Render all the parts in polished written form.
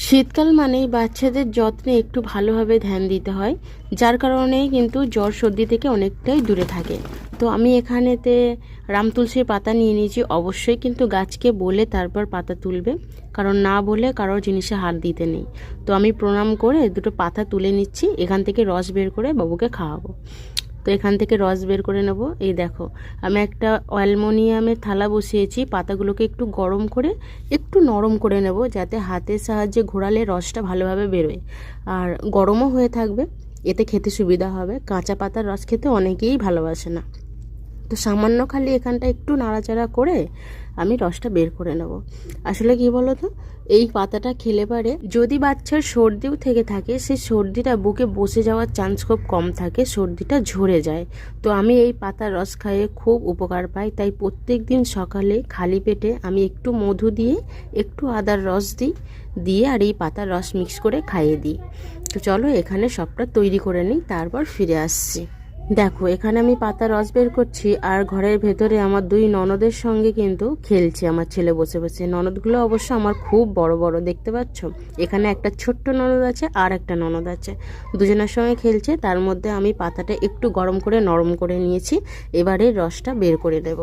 শীতকাল মানেই বাচ্চাদের যত্নে একটু ভালোভাবে ধ্যান দিতে হয়, যার কারণে কিন্তু জ্বর সর্দি থেকে অনেকটাই দূরে থাকে। তো আমি এখানেতে রাম তুলসীর পাতা নিয়ে নিয়েছি। অবশ্যই কিন্তু গাছকে বলে তারপর পাতা তুলবে, কারণ না বলে কারোর জিনিসে হাত দিতে নেই। তো আমি প্রণাম করে দুটো পাতা তুলে নিচ্ছি, এখান থেকে রস বের করে বাবুকে খাওয়াবো। তো এখান থেকে রস বের করে নেব। এই দেখো, আমি একটা অ্যালুমিনিয়ামের থালা বসিয়েছি। পাতাগুলোকে একটু গরম করে একটু নরম করে নেব, যাতে হাতের সাহায্যে ঘোরালে রসটা ভালোভাবে বেরোয়, আর গরমও হয়ে থাকবে, এতে খেতে সুবিধা হবে। কাঁচা পাতার রস খেতে অনেকেই ভালোবাসে না। তো সামান্য খালি এখানটা একটু নাড়াচাড়া করে আমি রসটা বের করে নেব। আসলে কি বলো তো, এই পাতাটা খেলে পারে যদি বাচ্চার সর্দিও থেকে থাকে, সেই সর্দিটা বুকে বসে যাওয়ার চান্স খুব কম থাকে, সর্দিটা ঝরে যায়। তো আমি এই পাতার রস খাইয়ে খুব উপকার পাই, তাই প্রত্যেক দিন সকালে খালি পেটে আমি একটু মধু দিয়ে একটু আদার রস দিয়ে আর এই পাতার রস মিক্স করে খাইয়ে দিই। তো চলো এখানে সবটা তৈরি করে নিই, তারপর ফিরে আসছি। দেখো, এখানে আমি পাতা রস বের করছি, আর ঘরের ভেতরে আমার দুই ননদের সঙ্গে কিন্তু খেলছে আমার ছেলে বসে বসে। ননদগুলো অবশ্য আমার খুব বড় বড়, দেখতে পাচ্ছ। এখানে একটা ছোট্ট ননদ আছে আর একটা ননদ আছে, দুজনের সঙ্গে খেলছে। তার মধ্যে আমি পাতাটা একটু গরম করে নরম করে নিয়েছি, এবারে রসটা বের করে দেব।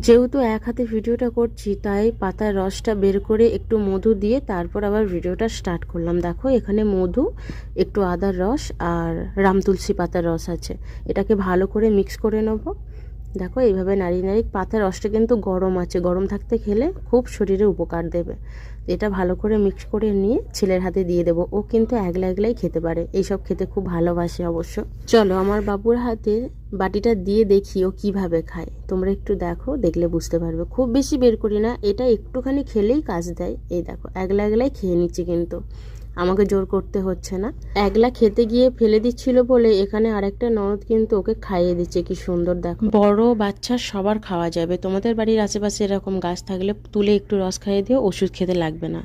যেহেতু এক হাতে ভিডিওটা করছি, তাই পাতার রসটা বের করে একটু মধু দিয়ে তারপর আবার ভিডিওটা স্টার্ট করলাম। দেখো, এখানে মধু, একটু আদার রস আর রাম তুলসী পাতার রস আছে, এটাকে ভালো করে মিক্স করে নেব। দেখো, এইভাবে নাড়িয়ে নাড়িয়ে, পাতার রসটা কিন্তু গরম আছে, গরম থাকতে খেলে খুব শরীরে উপকার দেবে। এটা ভালো করে মিক্স করে নিয়ে ছেলের হাতে দিয়ে দেবো। ও কিন্তু একলা একলাই খেতে পারে, এইসব খেতে খুব ভালোবাসে অবশ্য। চলো আমার বাবুর হাতে বাটিটা দিয়ে দেখি ও কিভাবে খায়। তোমরা একটু দেখো, দেখলে বুঝতে পারবে। খুব বেশি বের করি না, এটা একটুখানি খেলেই কাজ দেয়। এই দেখো, একলা একলাই খেয়ে নিচ্ছি, কিন্তু আমাকে জোর করতে হচ্ছে না। একলা খেতে গিয়ে ফেলে দিচ্ছিল বলে এখানে আরেকটা ননদ কিন্তু ওকে খাইয়ে দিচ্ছে। কি সুন্দর দেখো, বড় বাচ্চা সবার খাওয়া যাবে। তোমাদের বাড়ির আশেপাশে এরকম গাছ থাকলে তুলে একটু রস খাইয়ে দিও, ওষুধ খেতে লাগবে না।